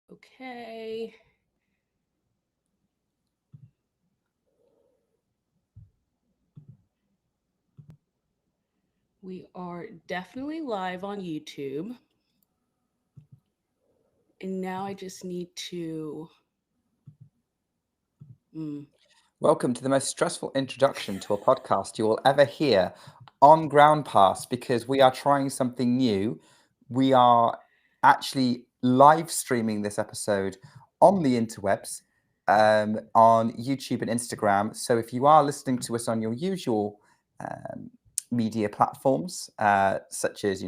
Okay. We are definitely live on YouTube. And now I just need to. Mm. Welcome to the most stressful introduction to a podcast you will ever hear on Ground Pass because we are trying something new. We are actually live streaming this episode on the interwebs, on YouTube and Instagram. So if you are listening to us on your usual media platforms, such as,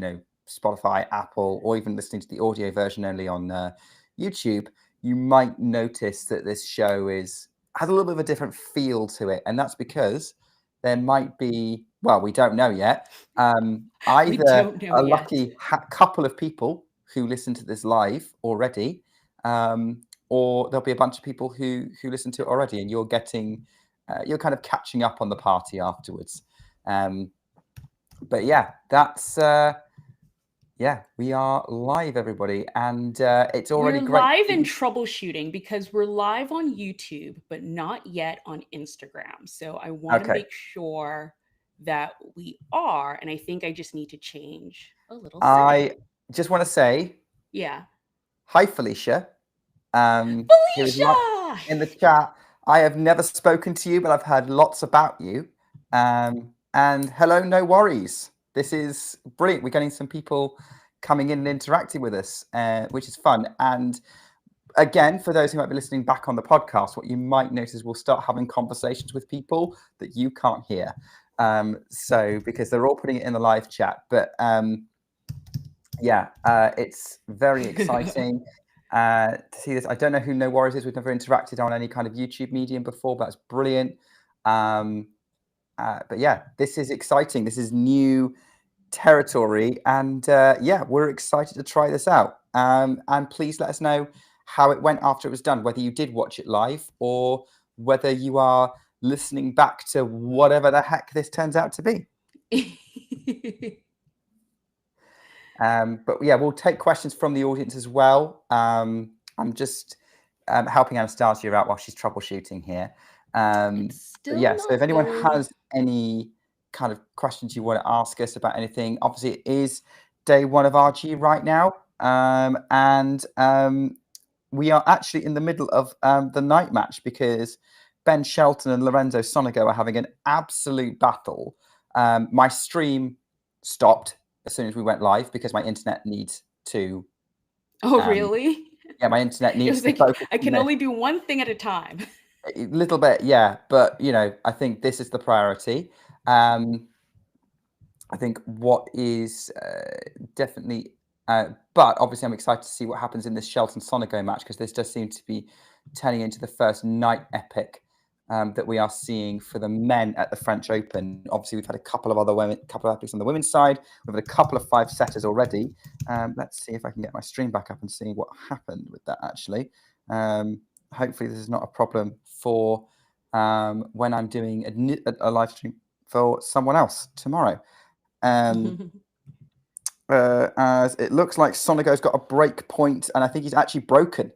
Spotify, Apple, or even listening to the audio version only on YouTube, you might notice that this show has a little bit of a different feel to it. And that's because there might be, well, we don't know yet, We either don't know a yet. lucky couple of people who listen to this live already, or there'll be a bunch of people who listen to it already, and you're kind of catching up on the party afterwards. But yeah, we are live, everybody, and it's We're already great. live in troubleshooting because we're live on YouTube, but not yet on Instagram. So I want to Okay, make sure that we are. And I think I just need to change a little setting. I just want to say Yeah. hi, Felicia. Who is like Felicia! in the chat. I have never spoken to you, but I've heard lots about you. And hello, no worries. This is brilliant. We're getting some people coming in and interacting with us, which is fun. And again, for those who might be listening back on the podcast, what you might notice is we'll start having conversations with people that you can't hear. So because they're all putting it in the live chat. But it's very exciting to see this. I don't know who No Worries is. We've never interacted on any kind of YouTube medium before, but that's brilliant. But yeah, this is exciting. This is new territory, and we're excited to try this out. And please let us know how it went after it was done, whether you did watch it live or whether you are listening back to whatever the heck this turns out to be. But yeah, we'll take questions from the audience as well. I'm just helping Anastasia out while she's troubleshooting here. So if anyone has any kind of questions you want to ask us about anything, obviously it is day one of RG right now. And we are actually in the middle of the night match because Ben Shelton and Lorenzo Sonego are having an absolute battle. My stream stopped as soon as we went live because my internet needs to. Oh, really? Yeah, my internet It needs was to like, focus I on can this. only do one thing at a time. A little bit, yeah, but I think this is the priority. I think what is definitely, but obviously I'm excited to see what happens in this Shelton Sonego match because this does seem to be turning into the first night epic that we are seeing for the men at the French Open. Obviously, we've had a couple of epics on the women's side. We've had a couple of 5-setters already. Let's see if I can get my stream back up and see what happened with that actually. Hopefully, this is not a problem for when I'm doing a live stream for someone else tomorrow. As it looks like Sonego's got a break point, and I think he's actually broken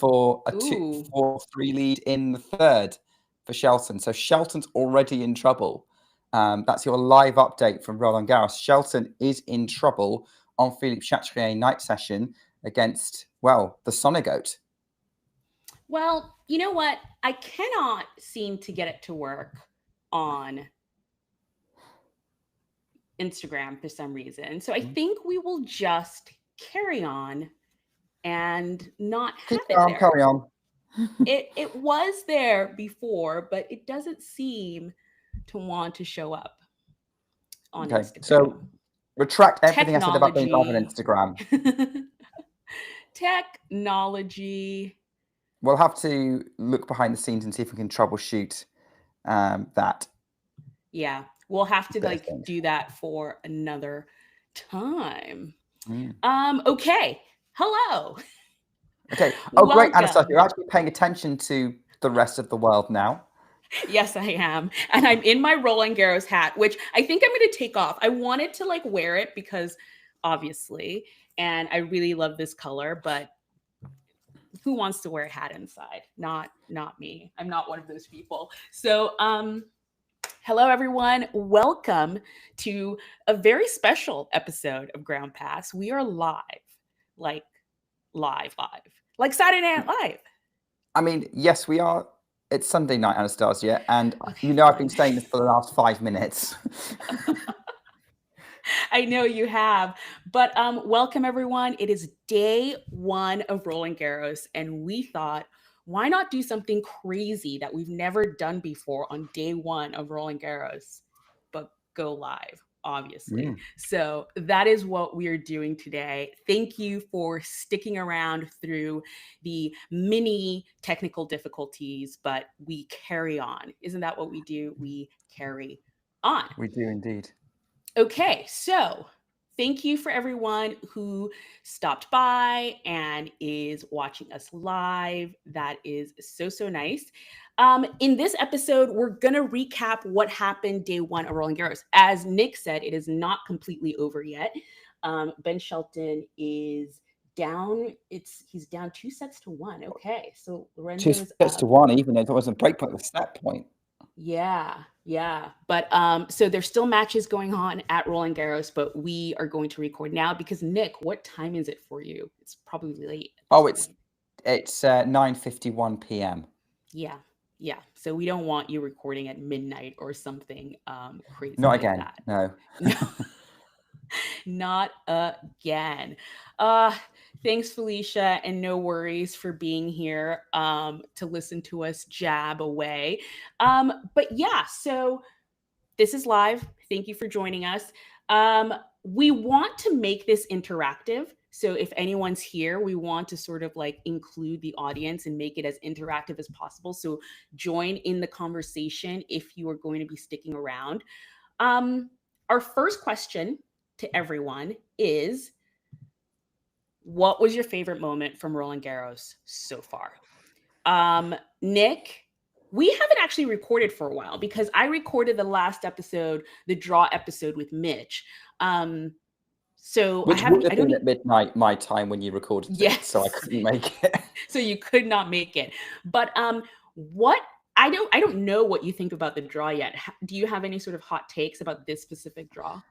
for a 4-3 lead in the third for Shelton. So Shelton's already in trouble. That's your live update from Roland Garros. Shelton is in trouble on Philippe Chatrier night session against, well, the Sonegoat. Well, you know what? I cannot seem to get it to work on Instagram for some reason. So I think we will just carry on and not have it there. Carry on. It was there before, but it doesn't seem to want to show up on Instagram. So retract everything I said about being live on Instagram. Technology. We'll have to look behind the scenes and see if we can troubleshoot that. Yeah, we'll have to do that for another time. Okay. Hello. Okay. Oh, great, Anastasia. You're actually paying attention to the rest of the world now. Yes, I am. And I'm in my Roland Garros hat, which I think I'm going to take off. I wanted to wear it because obviously, and I really love this color, but who wants to wear a hat inside? Not me. I'm not one of those people. So hello everyone. Welcome to a very special episode of Ground Pass. We are live, like live, like Saturday Night Live. I mean, yes, we are. It's Sunday night, Anastasia, and Okay, I've fine. been saying this for the last 5 minutes. I know you have, but welcome everyone. It is day one of Roland Garros, and we thought, why not do something crazy that we've never done before on day one of Roland Garros, but go live, obviously. So that is what we are doing today. Thank you for sticking around through the mini technical difficulties, but we carry on. Isn't that what we do? We carry on. We do indeed. Okay, so thank you for everyone who stopped by and is watching us live. That is so nice. In this episode, we're gonna recap what happened day one of Roland Garros. As Nick said, it is not completely over yet. Ben Shelton is down. He's down 2-1. Okay, so Lorenzo's 2-1, even though it wasn't break point, it was set point. Yeah. But so there's still matches going on at Roland Garros, but we are going to record now because Nick, what time is it for you? It's probably late. It's 9:51 p.m. Yeah. So we don't want you recording at midnight or something crazy. Not like again. that. No. Not again. Thanks, Felicia, and no worries for being here to listen to us jab away. But yeah, so this is live. Thank you for joining us. We want to make this interactive. So if anyone's here, we want to sort of like include the audience and make it as interactive as possible. So join in the conversation if you are going to be sticking around. Our first question to everyone is, what was your favorite moment from Roland Garros so far? Nick, we haven't actually recorded for a while because I recorded the last episode, the draw episode with Mitch. So Which I haven't. would have been at midnight my time when you recorded it, so I couldn't make it. So you could not make it. But what I don't know what you think about the draw yet. Do you have any sort of hot takes about this specific draw?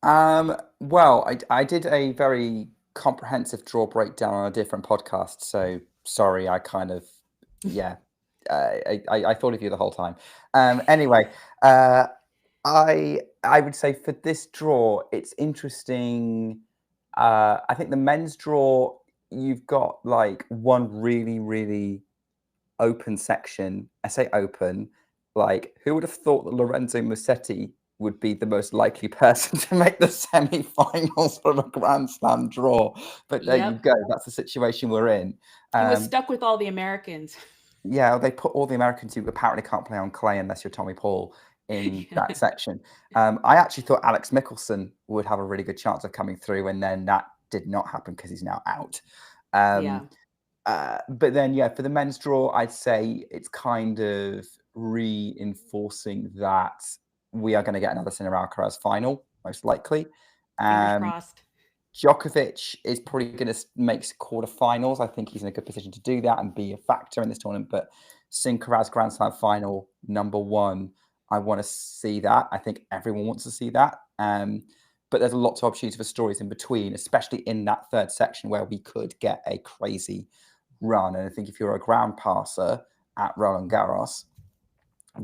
Well, I did a very comprehensive draw breakdown on a different podcast, so sorry, I kind of I thought of you the whole time. Anyway, I would say for this draw, it's interesting. I think the men's draw, you've got like one really open section. I say open, like who would have thought that Lorenzo Musetti would be the most likely person to make the semi-finals from a Grand Slam draw? But there you go. That's the situation we're in. He was stuck with all the Americans. Yeah, they put all the Americans who apparently can't play on clay unless you're Tommy Paul in that section. I actually thought Alex Mickelson would have a really good chance of coming through, and then that did not happen because he's now out. But then, for the men's draw, I'd say it's kind of reinforcing that we are going to get another Sinner Alcaraz final, most likely. Fingers crossed. Djokovic is probably going to make quarterfinals. I think he's in a good position to do that and be a factor in this tournament. But Sinner Grand Slam final #1, I want to see that. I think everyone wants to see that. But there's lots of opportunities for stories in between, especially in that third section where we could get a crazy run. And I think if you're a ground passer at Roland Garros,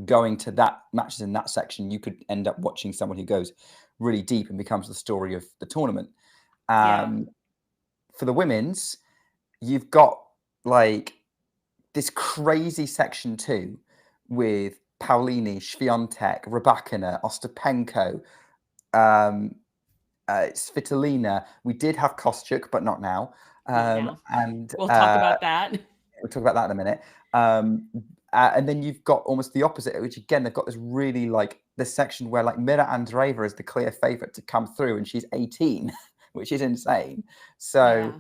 going to that matches in that section, you could end up watching someone who goes really deep and becomes the story of the tournament. For the women's, you've got like this crazy section 2 with Paolini, Swiatek, Rybakina, Ostapenko, Svitolina. We did have Kostyuk, but not now. And we'll talk about that. We'll talk about that in a minute. And then you've got almost the opposite, which again, they've got this really like this section where like Mira Andreeva is the clear favorite to come through, and she's 18, which is insane. So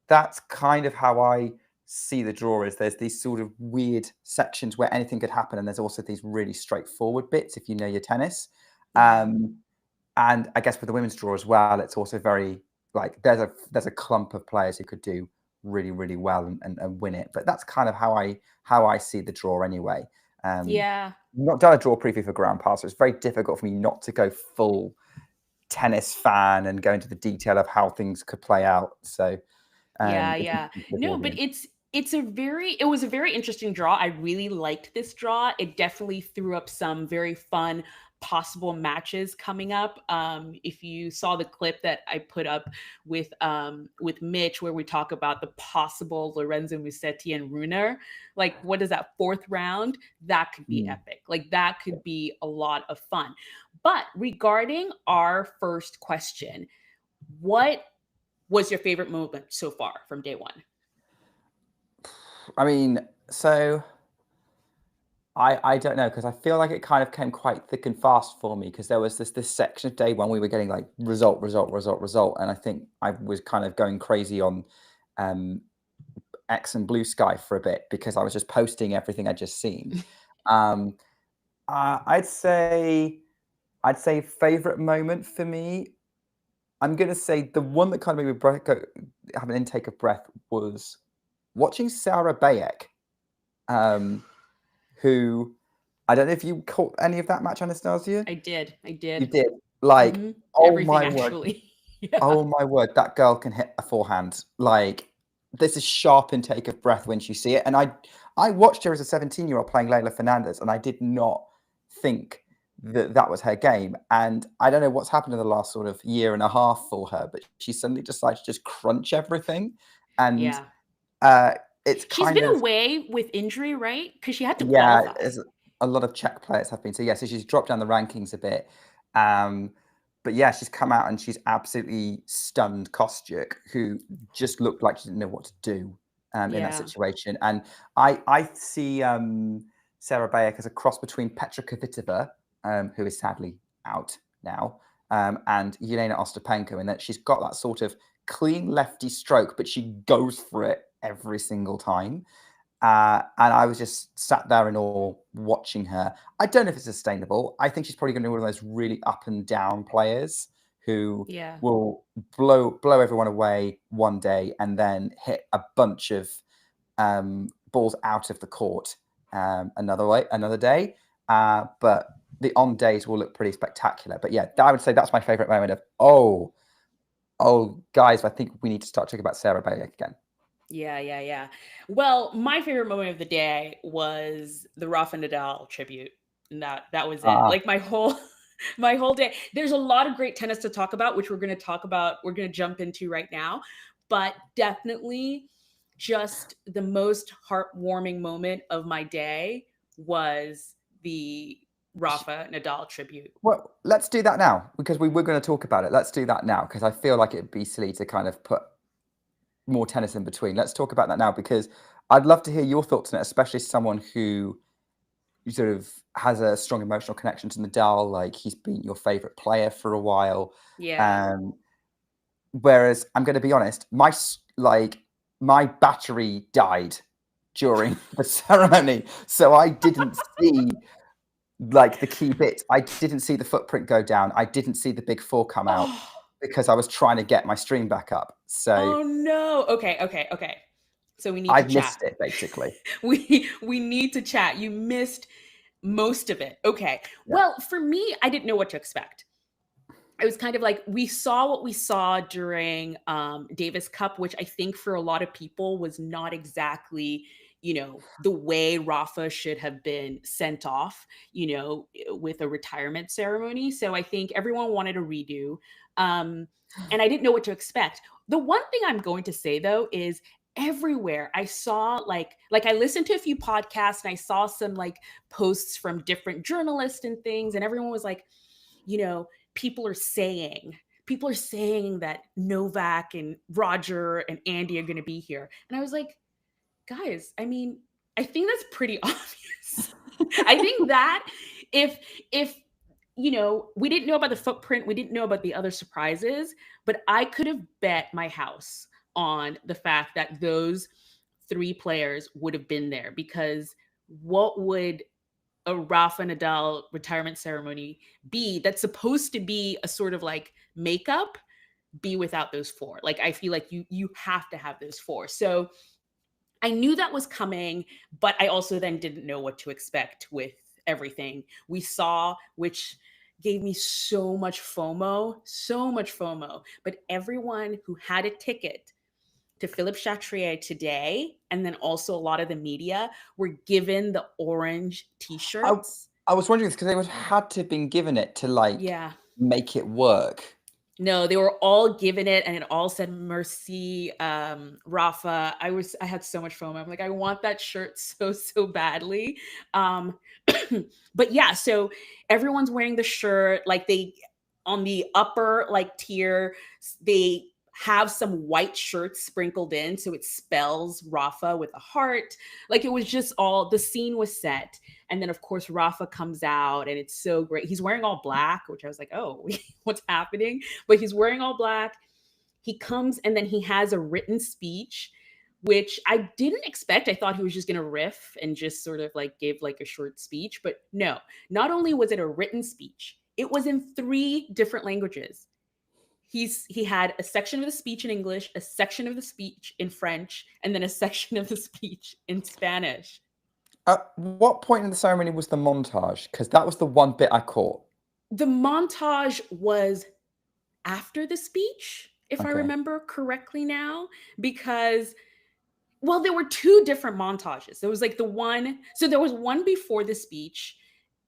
that's kind of how I see the draw. Is there's these sort of weird sections where anything could happen, and there's also these really straightforward bits if you know your tennis. And I guess with the women's draw as well, it's also very like there's a clump of players who could do really, really well and win it. But that's kind of how I see the draw anyway. Yeah. Not done a draw preview for Ground Pass, so it's very difficult for me not to go full tennis fan and go into the detail of how things could play out. So Yeah, it's yeah. interesting for the No, but audience. it was a very interesting draw. I really liked this draw. It definitely threw up some very fun possible matches coming up. If you saw the clip that I put up with Mitch where we talk about the possible Lorenzo Musetti and Runer, like what is that, fourth round? That could be Mm. epic. Like that could be a lot of fun. But regarding our first question, what was your favorite moment so far from day one? I mean, so I don't know, because I feel like it kind of came quite thick and fast for me, because there was this section of day one we were getting like result, result, result, result, and I think I was kind of going crazy on um, X and Blue Sky for a bit because I was just posting everything I'd just seen. Um, I'd say favorite moment for me. I'm gonna say the one that kind of made me have an intake of breath was watching Sára Bejlek, um, who I don't know if you caught any of that match, Anastasia. I did. I You did. did. Like, Hmm. oh Everything my word, actually. Yeah. oh my word, that girl can hit a forehand. Like, this is sharp intake of breath when you see it. And I watched her as a 17-year-old playing Leila Fernandez, and I did not think that was her game. And I don't know what's happened in the last sort of year and a half for her, but she suddenly decides to just crunch everything. And Yeah. uh, it's She's kind been of, away with injury, right? Because she had to yeah, qualify. as a lot of Czech players have been. So yeah, so she's dropped down the rankings a bit. Um, but yeah, she's come out and she's absolutely stunned Kostyuk, who just looked like she didn't know what to do in that Yeah. situation. And I see Sarah Bayer as a cross between Petra Kvitova, who is sadly out now, and Yelena Ostapenko, in that she's got that sort of clean lefty stroke, but she goes for it every single time. And I was just sat there in awe watching her. I don't know if it's sustainable. I think she's probably going to be one of those really up and down players who Yeah. will blow everyone away one day and then hit a bunch of balls out of the court another day. But the on days will look pretty spectacular. But yeah, I would say that's my favorite moment of, oh, guys, I think we need to start talking about Sarah Bejlek again. Yeah, yeah, yeah. Well, my favorite moment of the day was the Rafa Nadal tribute. And that was it. Ah, Like my whole my whole day. There's a lot of great tennis to talk about, which we're going to talk about. We're going to jump into right now. But definitely just the most heartwarming moment of my day was the Rafa Nadal tribute. well, let's do that now because we were going to talk about it. Let's do that now because I feel like it'd be silly to kind of put more tennis in between. Let's talk about that now because I'd love to hear your thoughts on it, especially someone who sort of has a strong emotional connection to Nadal. Like he's been your favorite player for a while. Yeah. Um, whereas I'm going to be honest, my battery died during the ceremony, so I didn't see like the key bits. I didn't see the footprint go down. I didn't see the big four come out Oh, because I was trying to get my stream back up. So oh no. Okay, okay, okay. So we need to I've chat. missed it basically. We need to chat. You missed most of it. Okay. Yeah. Well, for me, I didn't know what to expect. It was kind of like we saw what we saw during Davis Cup, which I think for a lot of people was not exactly, the way Rafa should have been sent off, with a retirement ceremony. So I think everyone wanted a redo. Um, and I didn't know what to expect. The one thing I'm going to say though is everywhere I saw like I listened to a few podcasts and I saw some like posts from different journalists and things, and everyone was like, you know, people are saying that Novak and Roger and Andy are going to be here. And I was like, guys, I mean, I think that's pretty obvious. I think that if we didn't know about the footprint, we didn't know about the other surprises, but I could have bet my house on the fact that those three players would have been there, because what would a Rafa Nadal retirement ceremony be that's supposed to be a sort of like makeup? be without those four. Like, I feel like you have to have those four. So I knew that was coming, but I also then didn't know what to expect with everything we saw, which gave me so much FOMO, so much FOMO. But everyone who had a ticket to Philippe Chatrier today, and then also a lot of the media, were given the orange I, t-shirts. I was wondering because they would had to have been given it to like Yeah. make it work. No, they were all given it, and it all said "Merci, Rafa." I had so much FOMO. I'm like, I want that shirt so badly. Um, but yeah, so everyone's wearing the shirt. Like, they on the upper like tier, they have some white shirts sprinkled in, so it spells Rafa with a heart. Like, it was just all, the scene was set. And then of course Rafa comes out, and it's so great. He's wearing all black, which I was like, oh, what's happening? But he's wearing all black. He comes, and then he has a written speech, which I didn't expect. I thought he was just going to riff and just sort of like give like a short speech. But no, not only was it a written speech, it was in 3 different languages. He had a section of the speech in English, a section of the speech in French, and then a section of the speech in Spanish. At what point in the ceremony was the montage? Because that was the one bit I caught. The montage was after the speech, if I Okay. remember correctly now, because, well, there were 2 different montages. There was like there was one before the speech.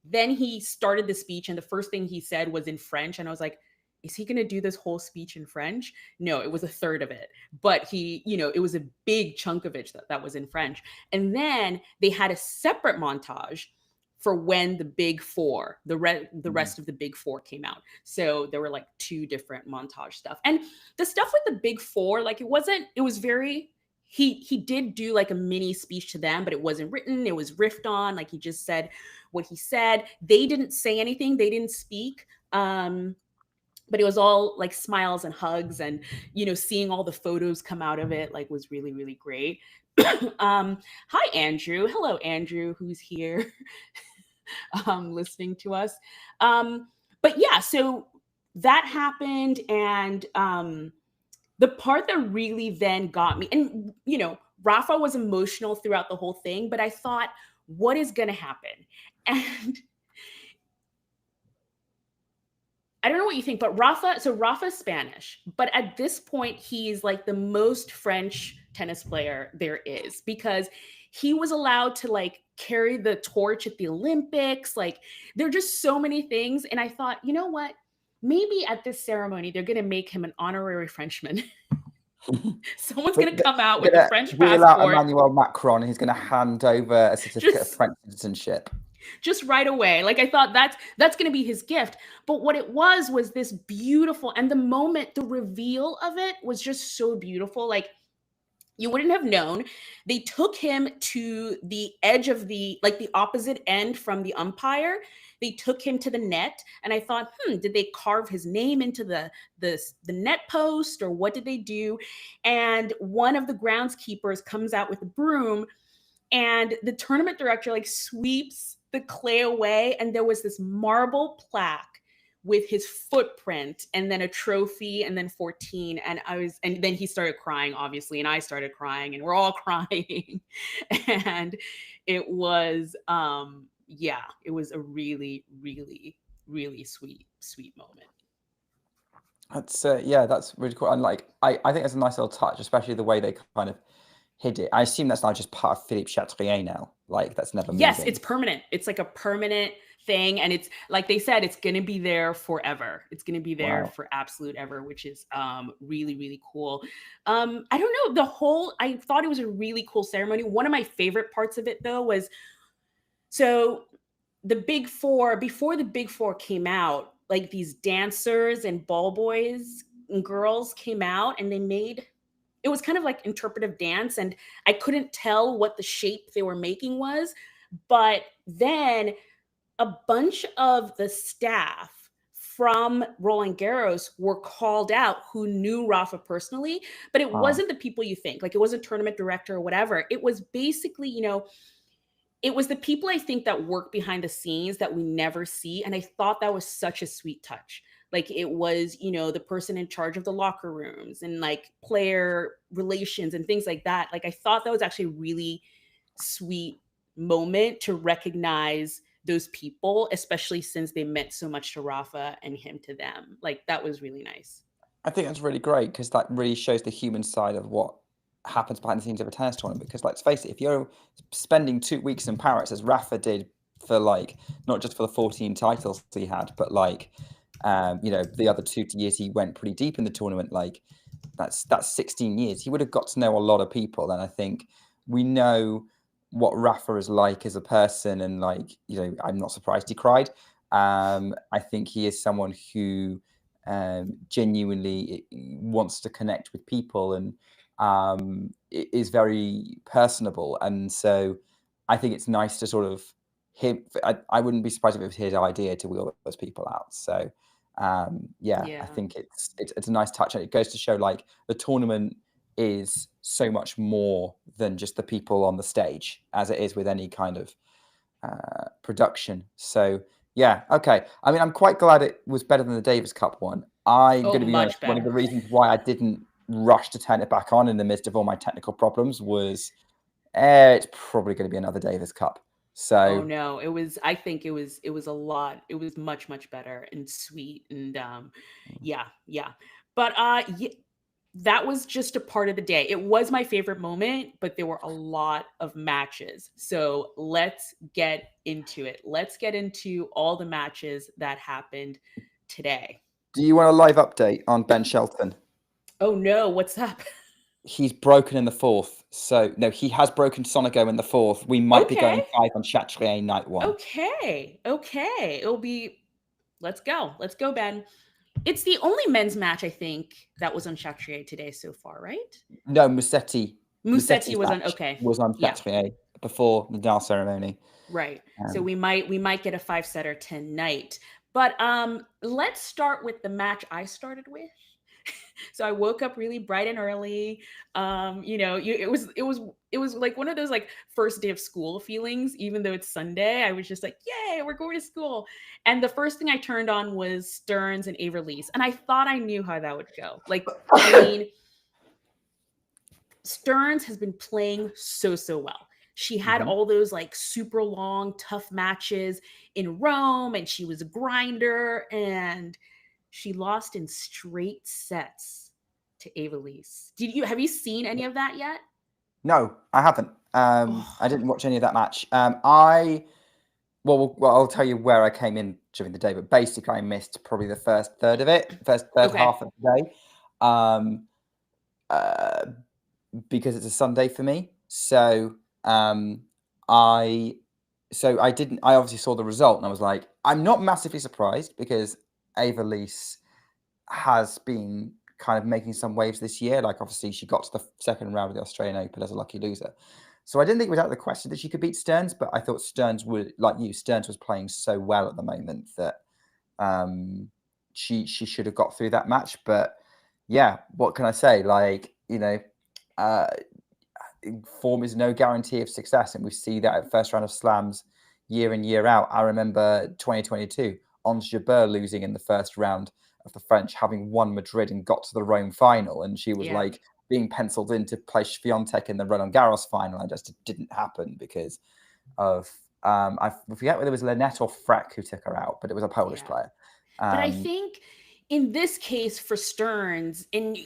Then he started the speech, and the first thing he said was in French. And I was like, is he going to do this whole speech in French? No, it was a third of it. But it was a big chunk of it that was in French. And then they had a separate montage for when the big four, the rest of the big four came out. So there were like 2 different montage stuff. And the stuff with the big four, like, it was very, he did do like a mini speech to them, but it wasn't written. It was riffed on. Like, he just said what he said. They didn't say anything. They didn't speak. But it was all like smiles and hugs, and seeing all the photos come out of it, like, was really, really great. Hi Andrew. Hello Andrew, who's here listening to us. But yeah, so that happened, and the part that really then got me, and Rafa was emotional throughout the whole thing, but I thought, what is going to happen? And I don't know what you think, but Rafa's Spanish, but at this point, he's like the most French tennis player there is, because he was allowed to like carry the torch at the Olympics. Like, there are just so many things. And I thought, you know what? Maybe at this ceremony, they're going to make him an honorary Frenchman. Someone's going to come out with a French wheel out passport. Emmanuel Macron, and he's going to hand over a certificate of French citizenship. Just right away. Like, I thought that's going to be his gift. But what it was this beautiful, and the moment, the reveal of it was just so beautiful. Like, you wouldn't have known. They took him to the edge of the opposite end from the umpire. They took him to the net, and I thought, did they carve his name into the net post, or what did they do? And one of the groundskeepers comes out with a broom, and the tournament director like sweeps the clay away, and there was this marble plaque with his footprint, and then a trophy, and then 14. And then he started crying, obviously, and I started crying, and we're all crying. And it was, it was a really, really, really sweet moment. That's that's really cool. And like, I think it's a nice little touch, especially the way they kind of hid it. I assume that's now just part of Philippe Chatrier now. Like, that's never moving. Yes, it's permanent. It's like a permanent thing, and it's like they said, it's going to be there forever. It's going to be there for absolute ever, which is really, really cool. I don't know, I thought it was a really cool ceremony. One of my favorite parts of it, though, was, so the big four, before the big four came out, like, these dancers and ball boys and girls came out, and it was kind of like interpretive dance, and I couldn't tell what the shape they were making was. But then a bunch of the staff from Roland Garros were called out, who knew Rafa personally, but it wasn't the people you think. Like, it wasn't tournament director or whatever. It was basically, it was the people I think that work behind the scenes that we never see. And I thought that was such a sweet touch. Like it was, the person in charge of the locker rooms and like player relations and things like that. Like I thought that was actually a really sweet moment to recognize those people, especially since they meant so much to Rafa and him to them. Like that was really nice. I think that's really great because that really shows the human side of what happens behind the scenes of a tennis tournament. Because let's face it, if you're spending 2 weeks in Paris, as Rafa did for like not just for the 14 titles he had, but like the other 2 years he went pretty deep in the tournament, like that's 16 years. He would have got to know a lot of people, and I think we know what Rafa is like as a person, and like I'm not surprised he cried. I think he is someone who genuinely wants to connect with people and is very personable, and so I think it's nice to sort of I wouldn't be surprised if it was his idea to wheel those people out. So I Yeah. think it's a nice touch, and it goes to show like the tournament is so much more than just the people on the stage, as it is with any kind of production. So yeah, okay. I mean, I'm quite glad it was better than the Davis Cup one. I'm going to be honest, much one of better. the reasons why I didn't rush to turn it back on in the midst of all my technical problems was it's probably going to be another Davis Cup. So Oh no, I think it was a lot. It was much much better and sweet and yeah, yeah. But that was just a part of the day. It was my favorite moment, but there were a lot of matches. So let's get into it. Let's get into all the matches that happened today. do you want a live update on Ben Shelton? Oh no, what's up? He's broken in the fourth. So no, he has broken Sonego in the fourth. We might be going Okay. 5 on Chatrier night 1. Okay. It'll be let's go. Let's go, Ben. It's the only men's match I think that was on Chatrier today so far, right? No, Musetti's Musetti was on. match Okay, was on yeah, Chatrier before the Nadal ceremony. right. So we might get a 5-setter tonight. But let's start with the match I started with. So I woke up really bright and early. It was like one of those like first day of school feelings. Even though it's Sunday, I was just like, "Yay, we're going to school!" And the first thing I turned on was Stearns and Averlies, and I thought I knew how that would go. Like, I mean, Stearns has been playing so well. She had all those like super long, tough matches in Rome, and she was a grinder, and she lost in straight sets to Averlies. Have you seen any of that yet? No, I haven't. I didn't watch any of that match. Well, I'll tell you where I came in during the day, but basically I missed probably the first third of it, first third Okay. half of the day, because it's a Sunday for me. So I didn't. I obviously saw the result, and I was like, I'm not massively surprised because Averlies has been kind of making some waves this year. Like obviously she got to the second round of the Australian Open as a lucky loser. So I didn't think it was out of the question that she could beat Stearns, but I thought Stearns was playing so well at the moment that she should have got through that match. But yeah, what can I say? Like, form is no guarantee of success, and we see that at first round of slams year in, year out. I remember 2022, Ons Jabeur losing in the first round of the French, having won Madrid and got to the Rome final, and she was like being penciled in to play Swiatek in the Roland Garros final, and just didn't happen because of I forget whether it was Lynette or Freck who took her out, but it was a Polish player. But I think in this case for Stearns, and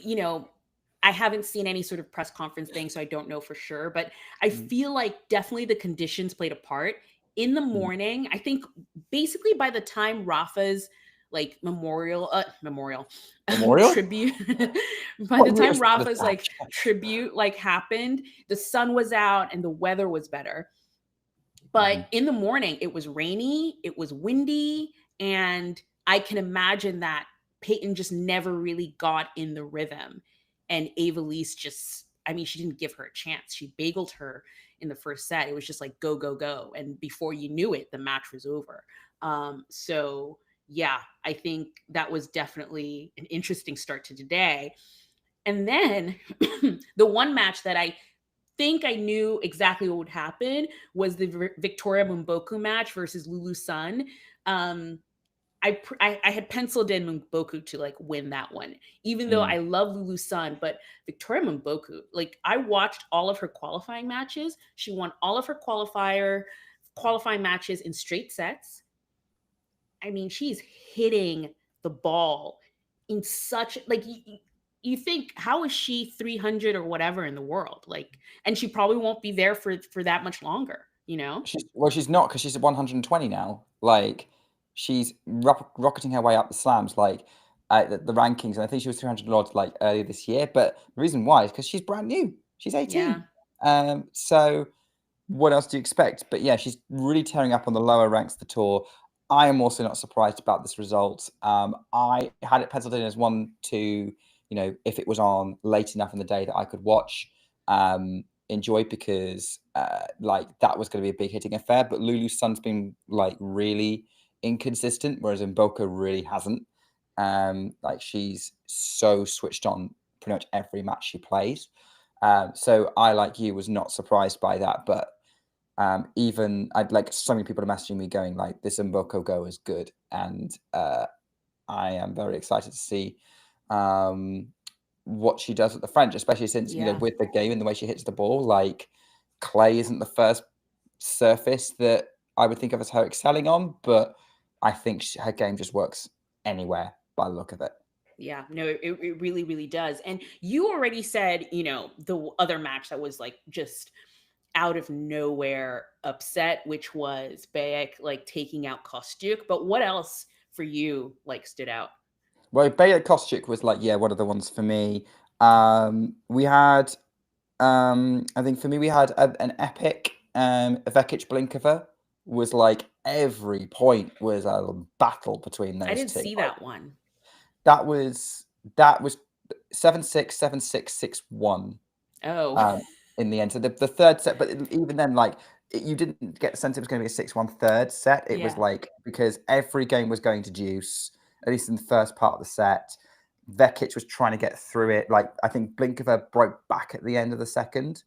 I haven't seen any sort of press conference thing, so I don't know for sure, but I feel like definitely the conditions played a part. In the morning, I think basically by the time Rafa's like memorial tribute by the time Rafa's like tribute like happened, the sun was out and the weather was better. But in the morning it was rainy, it was windy, and I can imagine that Peyton just never really got in the rhythm, and Averlies she didn't give her a chance. She bageled her in the first set. It was just like go go go, and before you knew it the match was over. So yeah, I think that was definitely an interesting start to today. And then the one match that I think I knew exactly what would happen was the Victoria Mboko match versus Lulu Sun. I had penciled in Mboko to like win that one, even though Mm. I love Lulu's son. But Victoria Mboko, like I watched all of her qualifying matches. She won all of her qualifying matches in straight sets. I mean, she's hitting the ball in such like you think, how is she 300 or whatever in the world? Like, and she probably won't be there for that much longer, you know? She's not, because she's at 120 now. Like, she's rocketing her way up the slams, like the rankings, and I think she was 300 odd like earlier this year. But the reason why is because she's brand new. She's 18. Yeah. So what else do you expect? But yeah, she's really tearing up on the lower ranks of the tour. I am also not surprised about this result. I had it penciled in as one to, if it was on late enough in the day that I could watch, enjoy, because like that was going to be a big hitting affair. But Lulu's son's been like really inconsistent, whereas Mboko really hasn't. Like, she's so switched on pretty much every match she plays. So I, like you, was not surprised by that. But even I'd like so many people are messaging me going like, this Mboko go is good, and I am very excited to see what she does at the French, especially since Yeah. with the game and the way she hits the ball. Like, clay isn't the first surface that I would think of as her excelling on, but I think her game just works anywhere by the look of it. Yeah, no, it really, really does. And you already said, the other match that was like just out of nowhere upset, which was Bejlek like taking out Kostyuk. But what else for you like stood out? Well, Baila Kostyuk was like, yeah, one of the ones for me. We had, I think for me, we had an epic Vekic Blinkova. Was like every point was a battle between I those didn't two. see Like, that one. that was 7-6, 7-6, 6-1 Oh, in the end. So the third set, but even then, like, you didn't get the sense it was going to be a 6-1 third set. It was yeah. like, because every game was going to deuce, at least in the first part of the set. Vekic was trying to get through it. Like, I think Blinkova broke back at the end of the second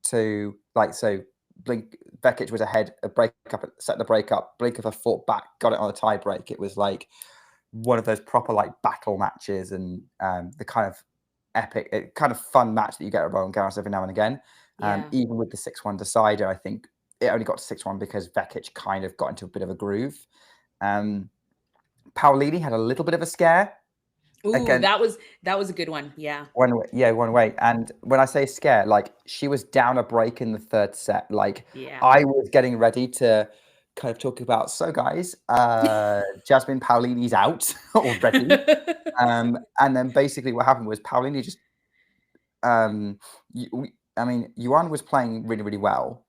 to like, so Vekic was ahead, a breakup, set the breakup. Blinkova fought back, got it on a tie break. It was like one of those proper like battle matches, and the kind of epic, kind of fun match that you get at Roland Garros every now and again. Yeah. Even with the 6-1 decider, I think it only got to 6-1 because Vekic kind of got into a bit of a groove. Paolini had a little bit of a scare. Ooh, Again, that was a good one. Yeah. one way. And when I say scare, like, she was down a break in the third set. Like, Yeah. I was getting ready to kind of talk about, so guys, Jasmine Paolini's out already. And then basically what happened was Paolini just, Yuan was playing really, really well,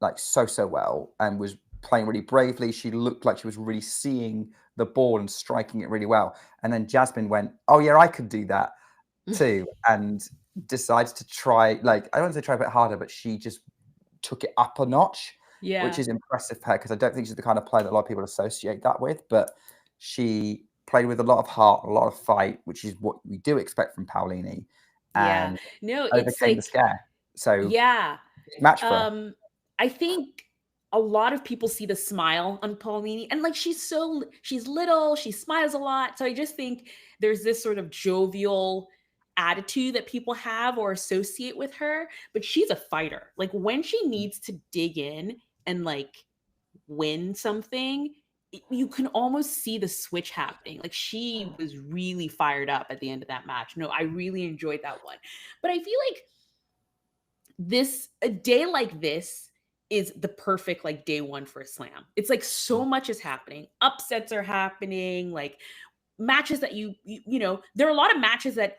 like so well, and was playing really bravely. She looked like she was really seeing the ball and striking it really well. And then Jasmine went, oh yeah, I could do that too, and decides to try, like, I don't want to say try a bit harder, but she just took it up a notch, which Yeah. is impressive for her, because I don't think she's the kind of player that a lot of people associate that with. But she played with a lot of heart, a lot of fight, which is what we do expect from Paolini, Yeah. and No, it's overcame the like, scare. So yeah. match for her. I think a lot of people see the smile on Paolini, and like she's little, she smiles a lot. So I just think there's this sort of jovial attitude that people have or associate with her, but she's a fighter. Like when she needs to dig in and like win something, you can almost see the switch happening. Like she was really fired up at the end of that match. No, I really enjoyed that one. But I feel like a day like this is the perfect like day one for a slam. It's like so much is happening. Upsets are happening, like matches that there are a lot of matches that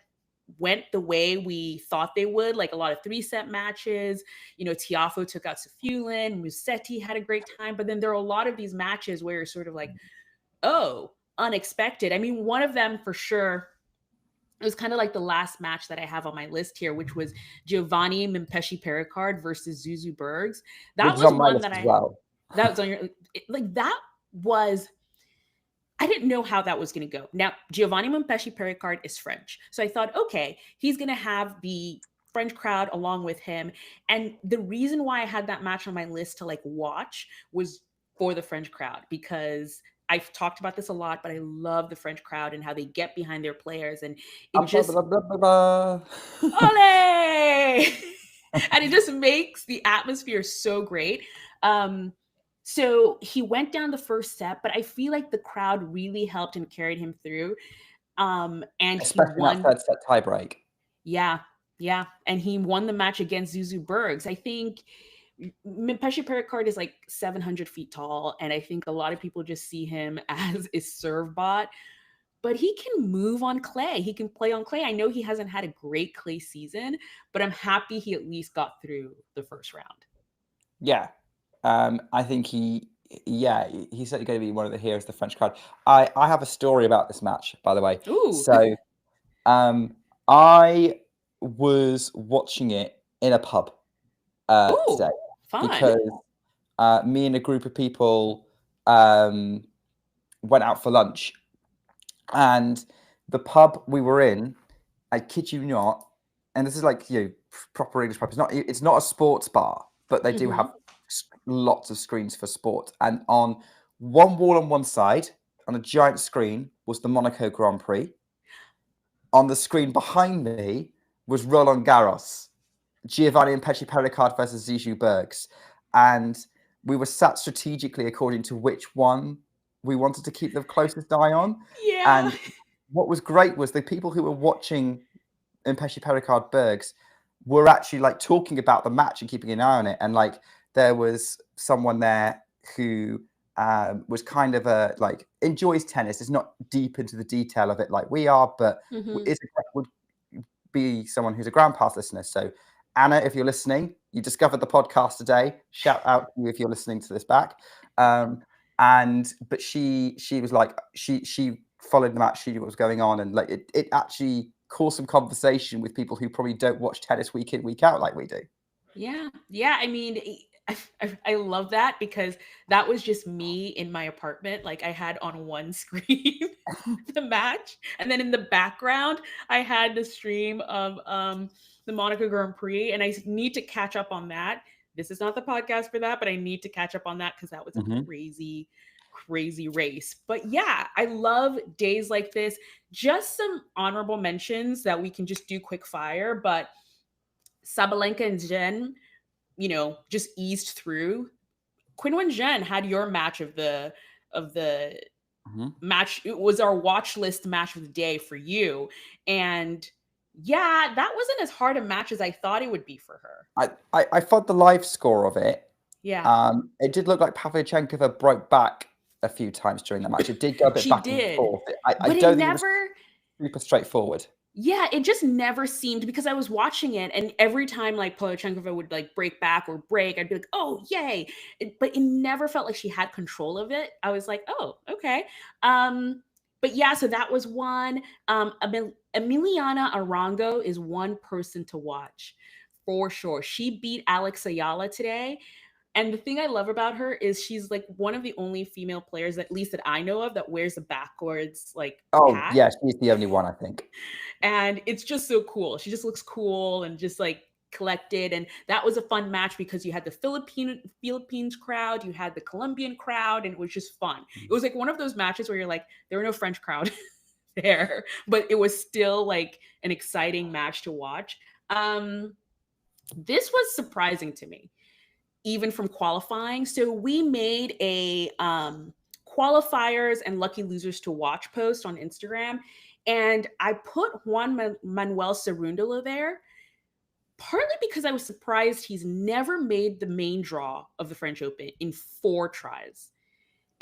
went the way we thought they would, like a lot of 3-set matches. Tiafo took out Safulin, Musetti had a great time, but then there are a lot of these matches where you're sort of like, oh, unexpected. I mean, one of them for sure, it was kind of like the last match that I have on my list here, which was Giovanni Mpetshi Perricard versus Zuzu Bergs. Which That is was on my one list that as well. that was on your, like, that was, I didn't know how that was going to go. Now, Giovanni Mpetshi Perricard is French. So I thought, okay, he's going to have the French crowd along with him. And the reason why I had that match on my list to like watch was for the French crowd, because I've talked about this a lot, but I love the French crowd and how they get behind their players, and it Blah, blah, just blah, blah, blah, blah. ole, and it just makes the atmosphere so great. So he went down the first set, but I feel like the crowd really helped and carried him through. And he Especially in that won. third set tiebreak. Yeah, yeah, and he won the match against Zuzu Bergs. I think Mpetshi Perricard is like 700 feet tall, and I think a lot of people just see him as a serve bot. But he can move on clay. He can play on clay. I know he hasn't had a great clay season, but I'm happy he at least got through the first round. Yeah. I think he's certainly going to be one of the heroes of the French crowd. I have a story about this match, by the way. Ooh. So I was watching it in a pub today fun. because me and a group of people went out for lunch, and the pub we were in, I kid you not, and this is like, you know, proper English pub. It's not a sports bar, but they do have lots of screens for sport. And on one wall on one side, on a giant screen, was the Monaco Grand Prix. On the screen behind me was Roland Garros, Giovanni and Mpetshi Perricard versus Zuzu Bergs. And we were sat strategically according to which one we wanted to keep the closest eye on. Yeah. And what was great was the people who were watching Mpetshi Perricard Bergs were actually like talking about the match and keeping an eye on it. And like there was someone there who was kind of like enjoys tennis. Is not deep into the detail of it like we are, but would be someone who's a Ground Pass listener. So Anna, if you're listening, you discovered the podcast today. Shout out to you if you're listening to this back. But she was like, she followed the match, she knew what was going on, and like it actually caused some conversation with people who probably don't watch tennis week in, week out like we do. Yeah. I mean, I love that, because that was just me in my apartment. Like I had on one screen the match, and then in the background I had the stream of the Monaco Grand Prix, and I need to catch up on that. This is not the podcast for that, but I need to catch up on that because that was a crazy race. But yeah, I love days like this. Just some honorable mentions that we can just do quick fire, but Sabalenka and Jen, you know, just eased through. Qinwen Zheng had your match of the match. It was our watch list match of the day for you. And yeah, that wasn't as hard a match as I thought it would be for her. I thought the live score of it. Yeah. It did look like Pavlyuchenkova broke back a few times during the match. It did go a bit back and forth. I don't think it was super straightforward. Yeah, it just never seemed, because I was watching it, and every time like Pavlyuchenkova would like break back or break, I'd be like, oh, yay. But it never felt like she had control of it. I was like, oh, okay. But yeah, so that was one. Emiliana Arango is one person to watch for sure. She beat Alex Ayala today. And the thing I love about her is she's like one of the only female players, at least that I know of, that wears a backwards like hat. Yeah, she's the only one, I think. And it's just so cool. She just looks cool and just like collected. And that was a fun match because you had the Philippines crowd, you had the Colombian crowd, and it was just fun. It was like one of those matches where you're like, there were no French crowd there, but it was still like an exciting match to watch. This was surprising to me, even from qualifying. So we made a qualifiers and lucky losers to watch post on Instagram, and I put Juan Manuel Cerúndolo there, partly because I was surprised he's never made the main draw of the French Open in 4 tries.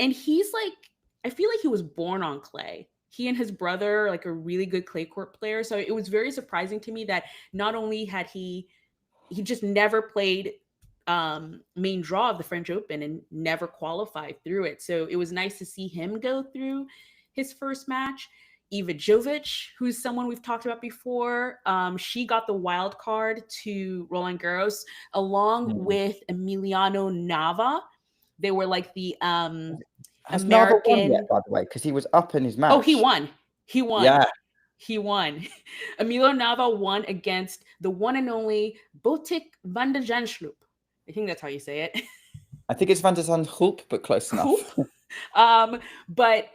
And he's like, I feel like he was born on clay. He and his brother are like a really good clay court player. So it was very surprising to me that not only had he just never played main draw of the French Open and never qualified through it. So it was nice to see him go through his first match. Eva Jovic, who's someone we've talked about before, she got the wild card to Roland Garros along with Emiliano Nava. They were like the Has American. Nava won yet, by the way, because he was up in his match. Oh, he won. Yeah. He won. Emilio Nava won against the one and only Botic van der Zandschulp. I think that's how you say it. I think it's Van der Zandschulp, but close enough. But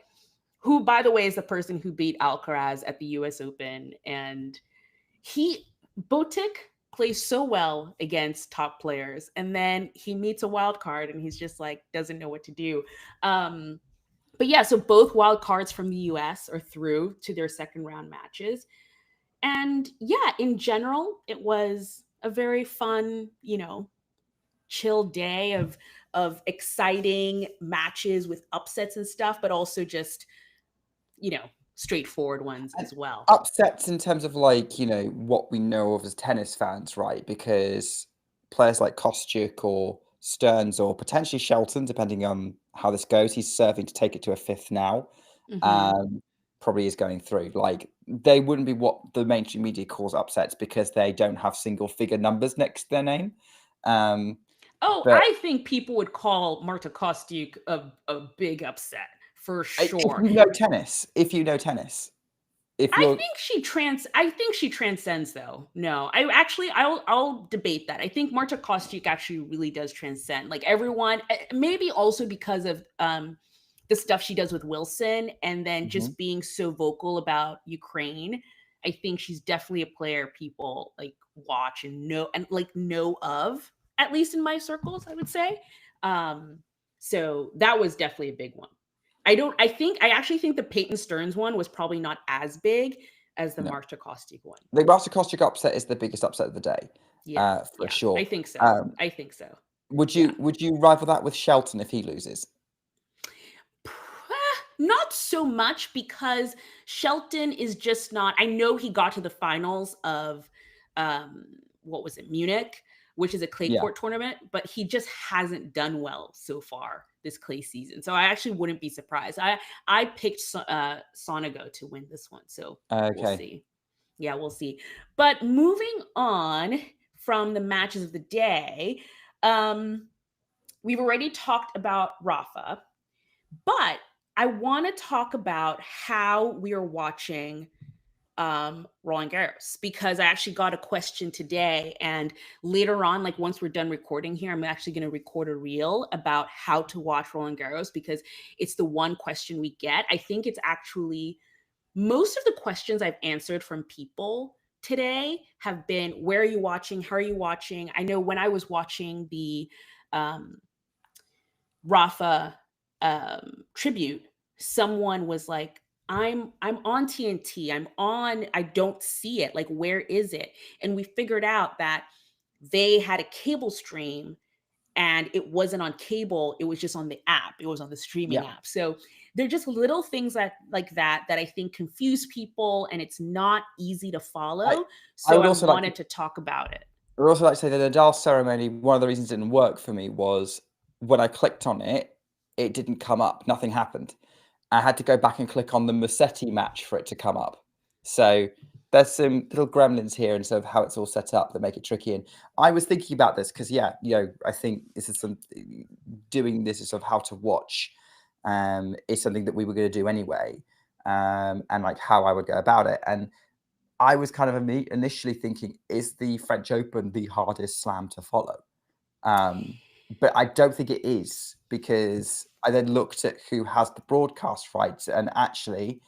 who, by the way, is the person who beat Alcaraz at the US Open. And he, Botic plays so well against top players. And then he meets a wild card and he's just like, doesn't know what to do. Um, but yeah, so both wild cards from the US are through to their second round matches. And yeah, in general, it was a very fun, chill day of exciting matches with upsets and stuff, but also just, you know, straightforward ones And as well. upsets in terms of like, what we know of as tennis fans, right? Because players like Kostyuk or Stearns or potentially Shelton, depending on how this goes, he's serving to take it to a fifth now. Hmm. Um, Probably is going through. Like they wouldn't be what the mainstream media calls upsets because they don't have single figure numbers next to their name. Um, Oh, but I think people would call Marta Kostyuk a big upset for if sure. you know tennis, if you're I think she transcends though. No, I'll debate that. I think Marta Kostyuk actually really does transcend. Like everyone, maybe also because of the stuff she does with Wilson and then Mhm. just being so vocal about Ukraine. I think she's definitely a player people like watch and know of, at least in my circles, I would say. Um so that was definitely a big one. I actually think the Peyton Stearns one was probably not as big as the No. Marta Kostyuk one. The Marta Kostyuk upset is the biggest upset of the day, Yeah. for Yeah. I sure. think so. Um, I think so. would Yeah. you would you rival that with Shelton if he loses? Not so much because Shelton is just not. I know he got to the finals of what was it, Munich, which is a clay Yeah. court tournament, but he just hasn't done well so far this clay season. So I actually wouldn't be surprised. I picked Sonego to win this one, so we'll Okay. see. Yeah, we'll see. But moving on from the matches of the day, um, we've already talked about Rafa, but I want to talk about how we are watching Roland Garros because I actually got a question today, and later on, like once we're done recording here, I'm actually going to record a reel about how to watch Roland Garros because it's the one question we get. I think it's actually most of the questions I've answered from people today have been, where are you watching? How are you watching? I know when I was watching the um, Rafa tribute, someone was like, I'm on TNT. I don't see it. Like, where is it? And we figured out that they had a cable stream and it wasn't on cable, it was just on the app, it was on the streaming Yeah. app. So they're just little things that I think confuse people and it's not easy to I follow. I So would I also like to wanted to talk about it. I would also like to say the Nadal ceremony, one of the reasons it didn't work for me was when I clicked on it, it didn't come up. Nothing happened. I had to go back and click on the Musetti match for it to come up. So there's some little gremlins here in sort of how it's all set up that make it tricky. And I was thinking about this because, yeah, I think this is some doing this is sort of how to watch is something that we were going to do anyway, and like how I would go about it. And I was kind of initially thinking, is the French Open the hardest slam to follow? Um, but I don't think it is because I then looked at who has the broadcast rights, and actually,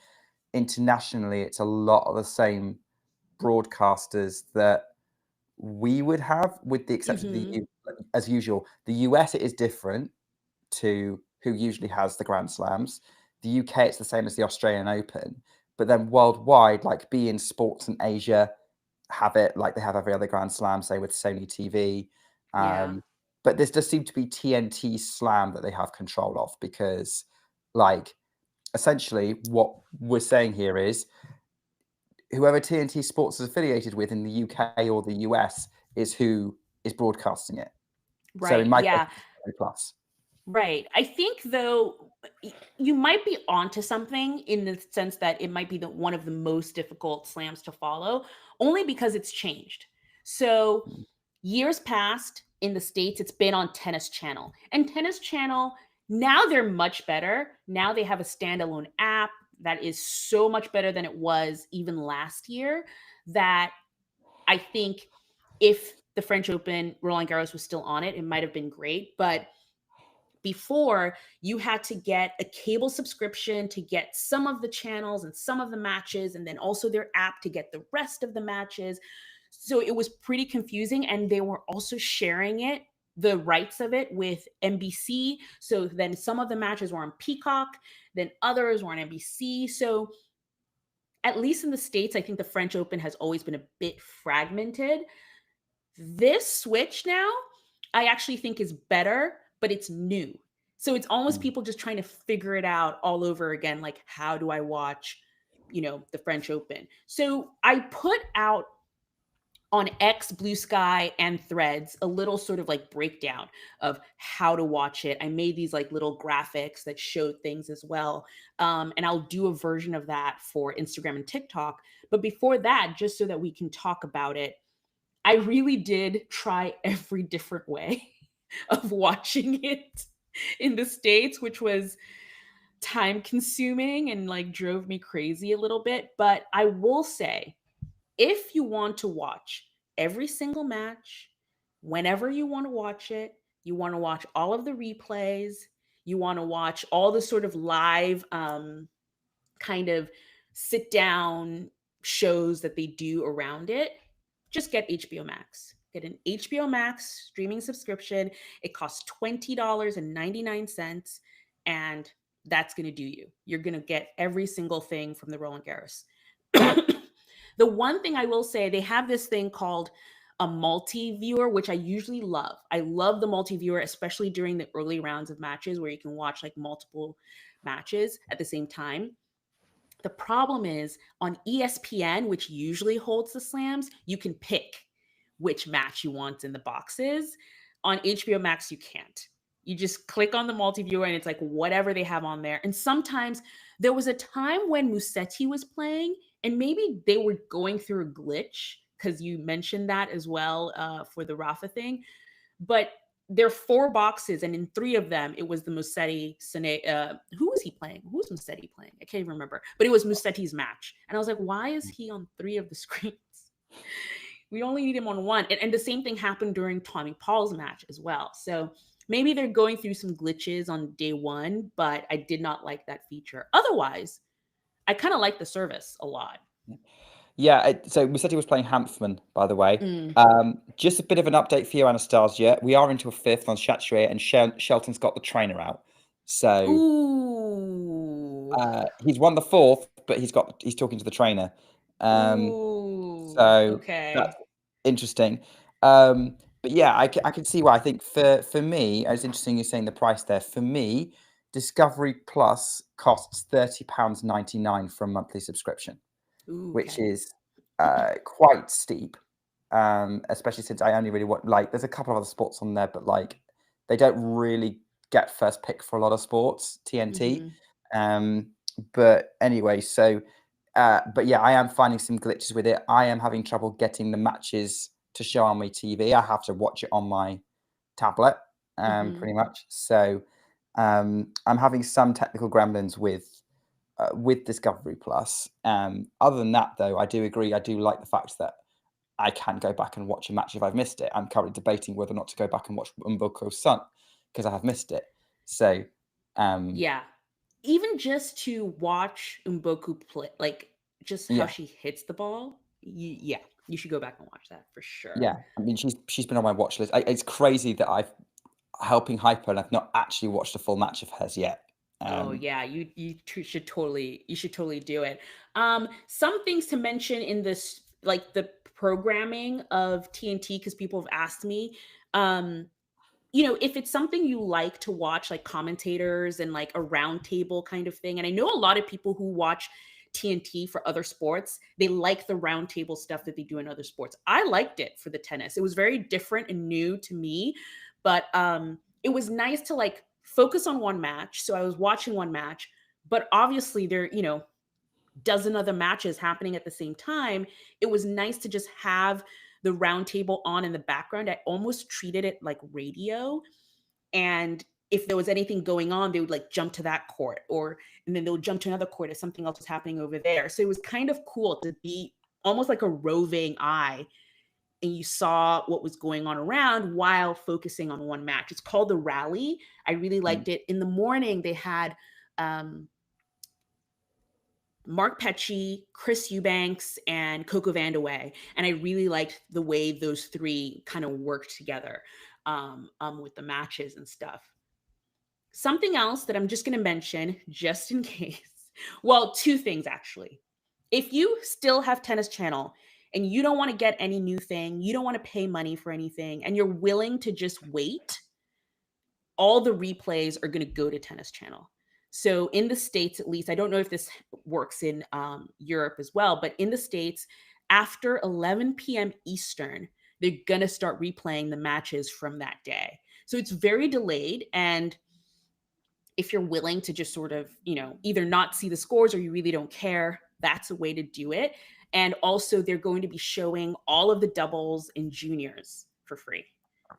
internationally, it's a lot of the same broadcasters that we would have, with the exception of Hmm. as usual. The US, it is different to who usually has the Grand Slams. The UK, it's the same as the Australian Open. But then worldwide, like beIN Sports in Asia have it like they have every other Grand Slam, say with Sony TV. Yeah. But this does seem to be TNT Slam that they have control of because, like, essentially what we're saying here is whoever TNT Sports is affiliated with in the UK or the US is who is broadcasting it. So in Right. my case, Yeah. it's Discovery Plus. Right. I think though you might be onto something in the sense that it might be one of the most difficult slams to follow, only because it's changed. So Mm. years past in the States, it's been on Tennis Channel. And Tennis Channel, now they're much better. Now they have a standalone app that is so much better than it was even last year, that I think if the French Open, Roland Garros was still on it, it might have been great. But Before, you had to get a cable subscription to get some of the channels and some of the matches, and then also their app to get the rest of the matches. So it was pretty confusing. And they were also sharing it, the rights of it, with NBC. So then some of the matches were on Peacock, then others were on NBC. So at least in the States, I think the French Open has always been a bit fragmented. This switch now, I actually think is better, but it's new. So it's almost people just trying to figure it out all over again. Like, how do I watch, the French Open? So I put out on X, Blue Sky, and Threads a little sort of like breakdown of how to watch it. I made these like little graphics that showed things as well. And I'll do a version of that for Instagram and TikTok. But before that, just so that we can talk about it, I really did try every different way of watching it in the States, which was time consuming and like drove me crazy a little bit. But I will say, if you want to watch every single match, whenever you want to watch it, you want to watch all of the replays, you want to watch all the sort of live kind of sit down shows that they do around it, just get HBO Max. Get an HBO Max streaming subscription. It costs $20.99, and that's going to do you. You're going to get every single thing from the Roland Garros. The one thing I will say, they have this thing called a multi-viewer, which I usually love. I love the multi-viewer, especially during the early rounds of matches where you can watch like multiple matches at the same time. The problem is on ESPN, which usually holds the slams, you can pick which match you want in the boxes. On HBO Max, you can't. You just click on the multi-viewer and it's like whatever they have on there. And sometimes there was a time when Musetti was playing and maybe they were going through a glitch, because you mentioned that as well for the Rafa thing. But there are 4 boxes, and in 3 of them, it was the Musetti. Who was he playing? Who was Musetti playing? I can't even remember. But it was Musetti's match. And I was like, why is he on 3 of the screens? We only need him on 1. And the same thing happened during Tommy Paul's match as well. So maybe they're going through some glitches on day 1, but I did not like that feature. Otherwise, I kind of like the service a lot. Yeah, so Musetti was playing Hanfman, by the way. Just a bit of an update for you, Anastasia. We are into a 5th on Chatrier, and Shelton's got the trainer out. So he's won the 4th, but he's talking to the trainer. So okay. that's interesting. But yeah, I can see why. I think for me, it's interesting you're saying the price there. For me, Discovery Plus costs £30.99 for a monthly subscription. Which is quite steep, especially since I only really want, like, there's a couple of other sports on there, but like they don't really get first pick for a lot of sports, TNT. But anyway, so but yeah, I am finding some glitches with it. I am having trouble getting the matches to show on my TV. I have to watch it on my tablet, pretty much. So I'm having some technical gremlins with Discovery Plus. Other than that, though, I do agree. I do like the fact that I can go back and watch a match if I've missed it. I'm currently debating whether or not to go back and watch Mboko's son because I have missed it. So, yeah, even just to watch Mboko play, like just how she hits the ball. You should go back and watch that for sure. Yeah, I mean, she's been on my watch list. It's crazy that I've helping hyper and I've not actually watched a full match of hers yet. Oh yeah, you should totally do it. Some things to mention in this, like the programming of TNT, because people have asked me. If it's something you like to watch, like commentators and like a round table kind of thing. And I know a lot of people who watch TNT for other sports, they like the round table stuff that they do in other sports. I liked it for the tennis. It was very different and new to me, but it was nice to like focus on one match. So I was watching one match, but obviously there, dozen other matches happening at the same time. It was nice to just have the round table on in the background. I almost treated it like radio. And if there was anything going on, they would like jump to that court, and then they would jump to another court if something else was happening over there. So it was kind of cool to be almost like a roving eye and you saw what was going on around while focusing on one match. It's called The Rally. I really liked it. In the morning, they had Mark Petchey, Chris Eubanks, and Coco Vandeweghe. And I really liked the way those three kind of worked together with the matches and stuff. Something else that I'm just going to mention, just in case. Well, two things, actually. If you still have Tennis Channel and you don't want to get any new thing, you don't want to pay money for anything, and you're willing to just wait, all the replays are going to go to Tennis Channel. So in the States, at least, I don't know if this works in Europe as well, but in the States, after 11 p.m. Eastern, they're going to start replaying the matches from that day. So it's very delayed. And if you're willing to just sort of, either not see the scores or you really don't care, that's a way to do it. And also, they're going to be showing all of the doubles and juniors for free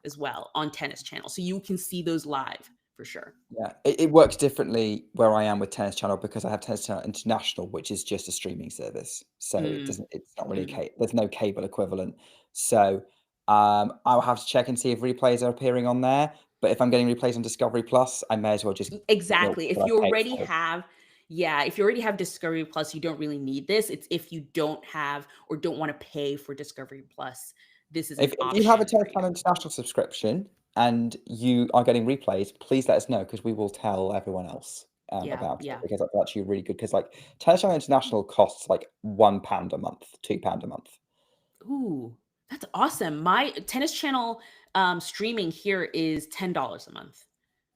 as well on Tennis Channel. So you can see those live for sure. Yeah, it works differently where I am with Tennis Channel because I have Tennis Channel International, which is just a streaming service. So it's not really, there's no cable equivalent. So I'll have to check and see if replays are appearing on there. But if I'm getting replays on Discovery Plus, I may as well just exactly. If you already have Discovery Plus, you don't really need this. It's if you don't have or don't want to pay for Discovery Plus, this is an option. If you have a Tennis Channel International subscription and you are getting replays, please let us know because we will tell everyone else about it, because that's actually really good. Because like Tennis Channel International costs like £1 a month, £2 a month. Ooh, that's awesome. My Tennis Channel streaming here is $10 a month.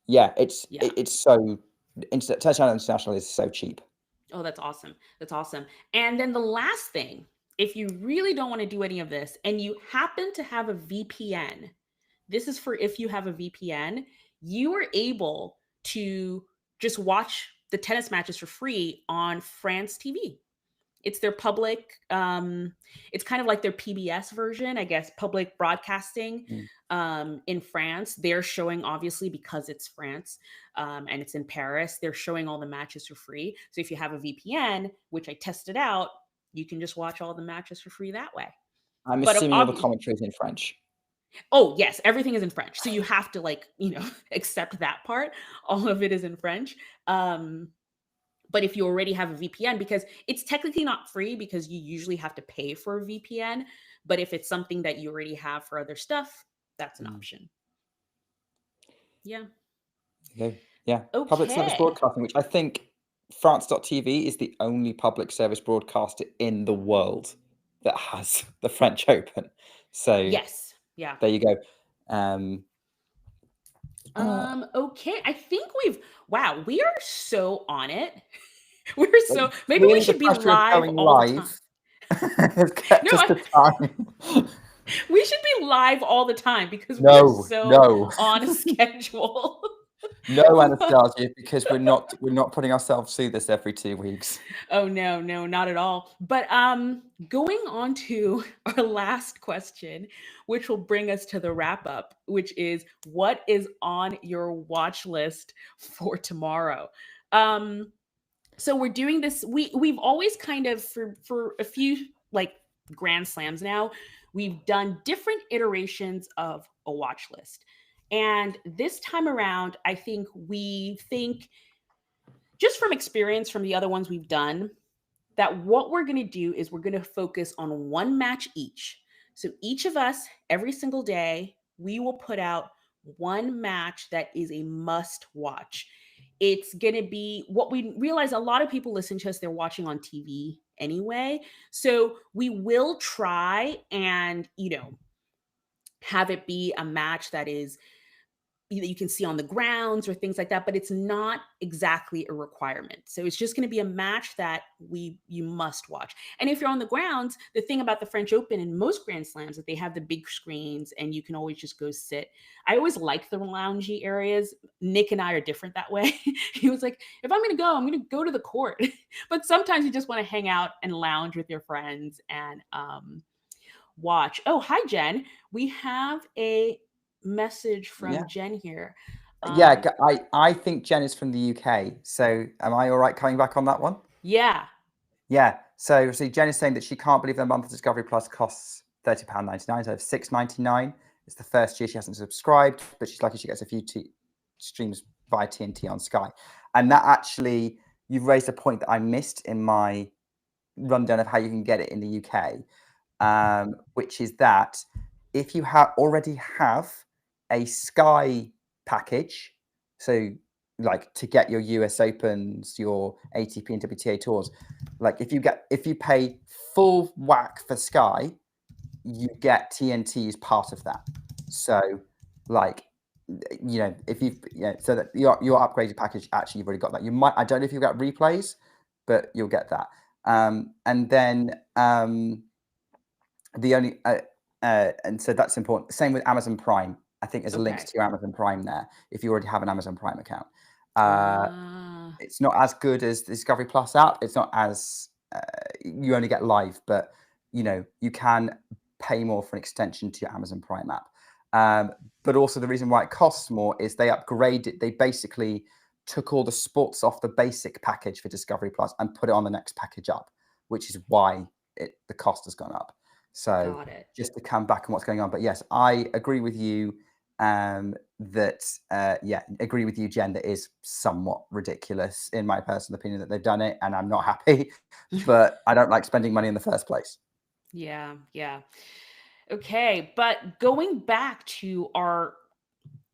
Yeah, it's so Tennis Channel International is so cheap. Oh, that's awesome. That's awesome. And then the last thing, if you really don't want to do any of this and you happen to have a VPN, this is for if you have a VPN, you are able to just watch the tennis matches for free on France TV. It's their public, it's kind of like their PBS version, I guess, public broadcasting in France. They're showing, obviously, because it's France and it's in Paris, they're showing all the matches for free. So if you have a VPN, which I tested out, you can just watch all the matches for free that way. I'm assuming all the commentary is in French. Oh, yes, everything is in French. So you have to accept that part. All of it is in French. But if you already have a VPN, because it's technically not free because you usually have to pay for a VPN. But if it's something that you already have for other stuff, that's an option. Yeah. Okay. Yeah. Okay. Public service broadcasting, which I think France.tv is the only public service broadcaster in the world that has the French Open. So yes. Yeah. There you go. Okay. I think we are so on it. Maybe we should be live all the time. We should be live all the time because we're so on schedule. No, Anastasia, because we're not putting ourselves through this every 2 weeks. Oh no, not at all. But going on to our last question, which will bring us to the wrap up, which is what is on your watch list for tomorrow? So we're doing this. We've always kind of for a few Grand Slams now, we've done different iterations of a watch list. And this time around, I think just from experience from the other ones we've done, that what we're going to do is we're going to focus on one match each. So each of us, every single day, we will put out one match that is a must watch. It's going to be what we realize a lot of people listen to us, they're watching on TV anyway. So we will try and, have it be a match that is you can see on the grounds or things like that, but it's not exactly a requirement. So it's just going to be a match that you must watch. And if you're on the grounds, the thing about the French Open and most Grand Slams that they have the big screens and you can always just go sit. I always like the loungy areas. Nick and I are different that way. He was like, if I'm going to go to the court. But sometimes you just want to hang out and lounge with your friends and watch. Oh, hi, Jen. We have a message from Jen here. I think Jen is from the UK. So am I all right coming back on that one? Yeah. So see, Jen is saying that she can't believe their month of Discovery Plus costs £30.99, so £6.99. It's the first year she hasn't subscribed, but she's lucky she gets a few streams via TNT on Sky. And that actually, you've raised a point that I missed in my rundown of how you can get it in the UK, which is that if you already have a Sky package, so like to get your US Opens, your ATP and WTA tours, like if you pay full whack for Sky, you get TNT as part of that. So like, you know, if you've, so that your upgraded package, actually you've already got that. You might, I don't know if you've got replays, but you'll get that. And then the only, and so that's important. Same with Amazon Prime. I think there's a link to your Amazon Prime there if you already have an Amazon Prime account. It's not as good as the Discovery Plus app. It's not as, you only get live, but you know, you can pay more for an extension to your Amazon Prime app. But also the reason why it costs more is they upgraded, they basically took all the sports off the basic package for Discovery Plus and put it on the next package up, which is why the cost has gone up. So just to come back on what's going on. But yes, I agree with you agree with you, Jen, that is somewhat ridiculous in my personal opinion that they've done it, and I'm not happy, but I don't like spending money in the first place. Yeah. Okay, but going back to our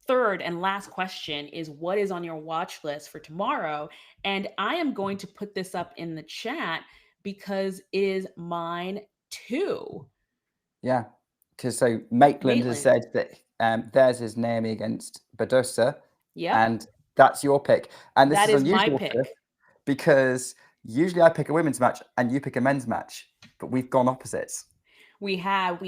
third and last question is, what is on your watch list for tomorrow? And I am going to put this up in the chat because it is mine too. Yeah, because so Maitland has said that theirs is Naomi against Badosa. Yeah, and that's your pick. And this that is my unusual pick because usually I pick a women's match and you pick a men's match, but we've gone opposites. We have.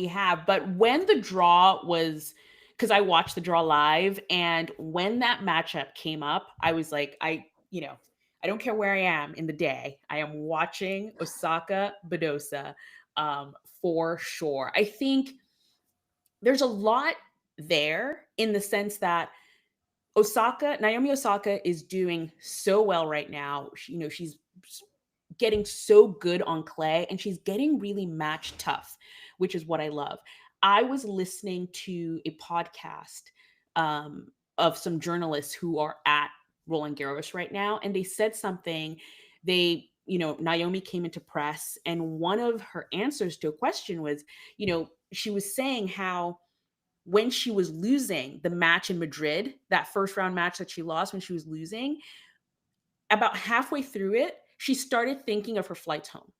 But when the draw was, because I watched the draw live, and when that matchup came up, I was like, I don't care where I am in the day, I am watching Osaka Badosa for sure. I think there's a lot there in the sense that Naomi Osaka is doing so well right now. She's getting so good on clay, and she's getting really match tough, which is what I love. I was listening to a podcast of some journalists who are at Roland Garros right now, and they said something. Naomi came into press, and one of her answers to a question was, she was saying how when she was losing the match in Madrid, that first round match that she lost when she was losing, about halfway through it, she started thinking of her flights home.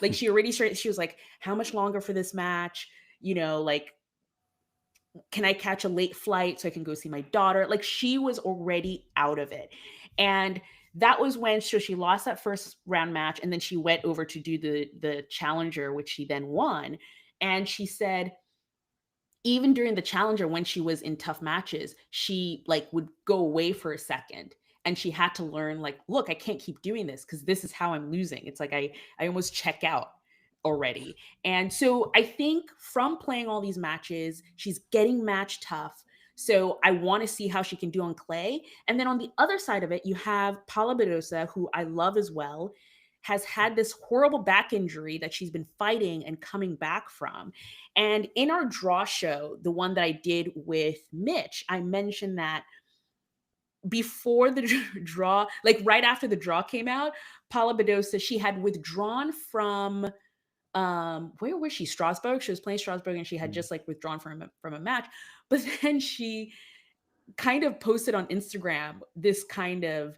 Like she was like, how much longer for this match? Like, can I catch a late flight so I can go see my daughter? Like she was already out of it. And that was when she lost that first round match, and then she went over to do the challenger, which she then won. And she said, even during the challenger, when she was in tough matches, she like would go away for a second, and she had to learn, like, look, I can't keep doing this because this is how I'm losing. It's like I almost check out already. And so I think from playing all these matches, she's getting match tough. So I want to see how she can do on clay. And then on the other side of it, you have Paula Badosa, who I love as well, has had this horrible back injury that she's been fighting and coming back from. And in our draw show, the one that I did with Mitch, I mentioned that before the draw, like right after the draw came out, Paula Badosa, she had withdrawn from where was she? Strasbourg. She was playing Strasbourg, and she had just like withdrawn from a match. But then she kind of posted on Instagram this kind of,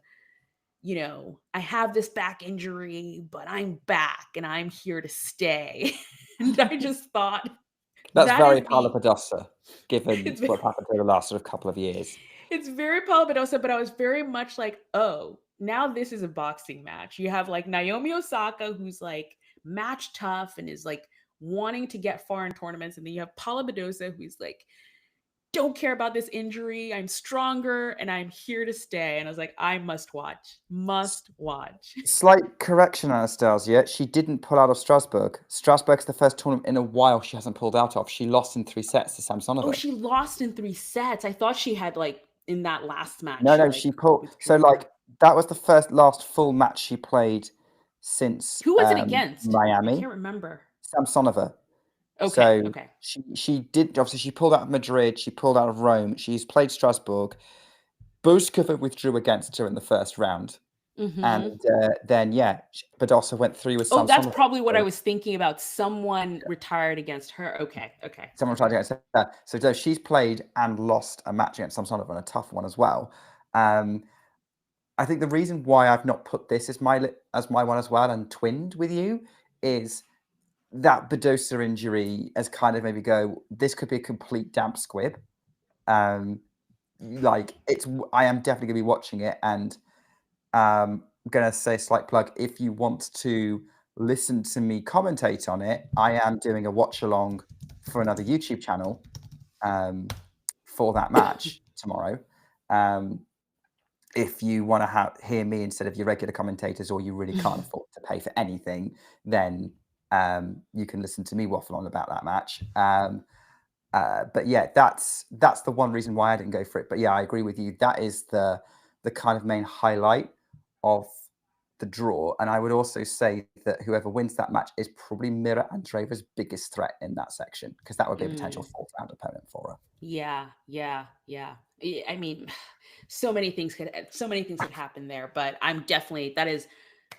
I have this back injury, but I'm back and I'm here to stay. And I just thought that's very Paula Badosa, given what happened over the last sort of couple of years. It's very Paula Badosa, but I was very much like, oh, now this is a boxing match. You have like Naomi Osaka, who's like match tough and is like wanting to get far in tournaments. And then you have Paula Badosa, who's like, don't care about this injury. I'm stronger and I'm here to stay. And I was like, I must watch. Slight correction, Anastasia. She didn't pull out of Strasbourg. Strasbourg's the first tournament in a while she hasn't pulled out of. She lost in 3 sets to Samsonova. Oh, she lost in 3 sets. I thought she had like in that last match. No, she pulled. So like that was the last full match she played since. Who was it against? Miami. I can't remember. Samsonova. Okay. So Okay. she did, obviously she pulled out of Madrid, she pulled out of Rome, she's played Strasbourg. Bouzkova withdrew against her in the first round. And Mm-hmm. then, Badosa went through with Oh, that's Samsonova. probably what I So was thinking about. Someone retired against her. Okay. Okay. someone tried to get her. So she's played and lost a match against Samsonova, and a tough one as well. I think the reason why I've not put this as my one as well and twinned with you is that Badosa injury has kind of made me go, this could be a complete damp squib. Like I am definitely gonna be watching it, and I'm gonna say slight plug. If you want to listen to me commentate on it, I am doing a watch along for another YouTube channel for that match tomorrow. If you want to hear me instead of your regular commentators, or you really can't afford to pay for anything, then you can listen to me waffle on about that match. But yeah, that's the one reason why I didn't go for it. But yeah, I agree with you. That is the kind of main highlight of the draw. And I would also say that whoever wins that match is probably Mira Andreeva's biggest threat in that section, because that would be a potential fourth round opponent for her. Yeah. Yeah. Yeah. I mean, so many things could happen there, but that is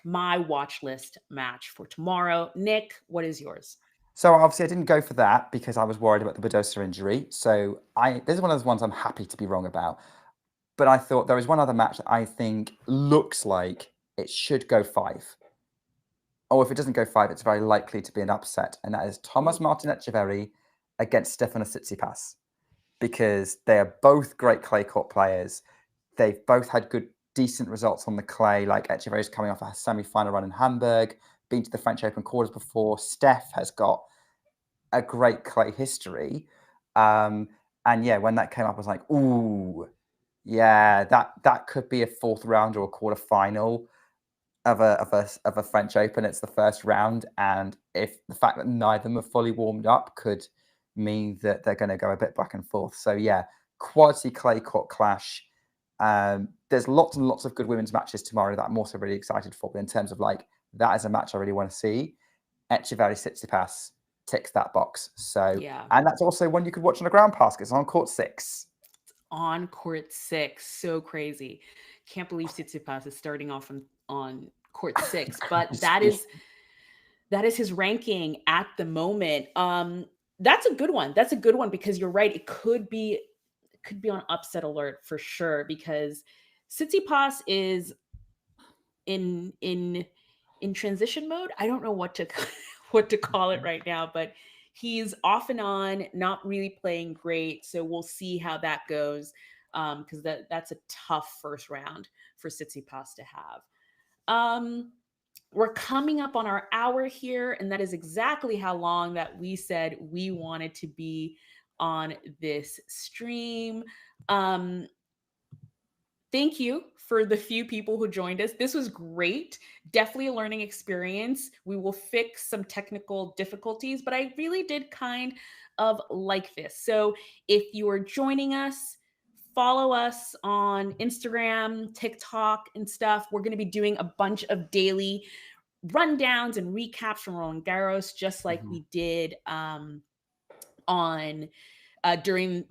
my watch list match for tomorrow. Nick, what is yours? So obviously I didn't go for that because I was worried about the Badosa injury. So this is one of those ones I'm happy to be wrong about. But I thought there is one other match that I think looks like it should go 5. Or if it doesn't go 5, it's very likely to be an upset. And that is Thomas Martin Etcheverry against Stefanos Tsitsipas. Because they are both great clay court players. They've both had decent results on the clay. Like Etcheverry's coming off a semi-final run in Hamburg, been to the French Open quarters before. Steph has got a great clay history. And yeah, when that came up, I was like, ooh, yeah, that could be a fourth round or a quarter final of a French Open. It's the first round, and if the fact that neither of them are fully warmed up could mean that they're going to go a bit back and forth. So yeah, quality clay court clash. There's lots and lots of good women's matches tomorrow that I'm also really excited for. But in terms of like, that is a match I really want to see. Etcheverry Tsitsipas ticks that box. So Yeah. and that's also one you could watch on a ground pass. It's on court 6. On court 6. So crazy. Can't believe Tsitsipas is starting off on court 6, but that is his ranking at the moment. That's a good one. That's a good one because you're right. It could be on upset alert for sure, because Tsitsipas is in transition mode. I don't know what to what to call it right now, but he's off and on, not really playing great. So we'll see how that goes, because that's a tough first round for Tsitsipas to have. We're coming up on our hour here, and that is exactly how long that we said we wanted to be on this stream. Thank you for the few people who joined us. This was great. Definitely a learning experience. We will fix some technical difficulties, but I really did kind of like this. So if you are joining us, follow us on Instagram, TikTok, and stuff. We're going to be doing a bunch of daily rundowns and recaps from Roland Garros, just like we did on during,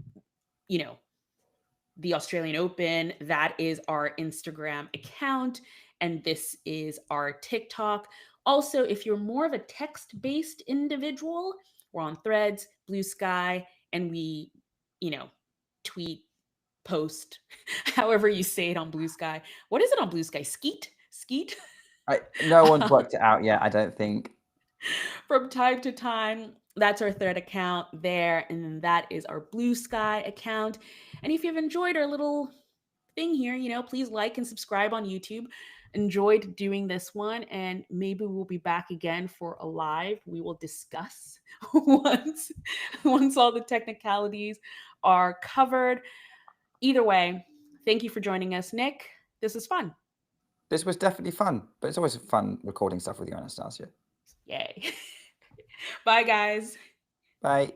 the Australian Open. That is our Instagram account, and this is our TikTok. Also, if you're more of a text-based individual, we're on Threads, Blue Sky, and we, tweet, post, however you say it on Blue Sky. What is it on Blue Sky? Skeet? Skeet? No one's worked it out yet, I don't think. From time to time. That's our Thread account there. And then that is our Blue Sky account. And if you've enjoyed our little thing here, please like and subscribe on YouTube. Enjoyed doing this one, and maybe we'll be back again for a live. We will discuss once all the technicalities are covered. Either way, thank you for joining us, Nick. This was fun. This was definitely fun, but it's always fun recording stuff with you, Anastasia. Yay. Bye, guys. Bye.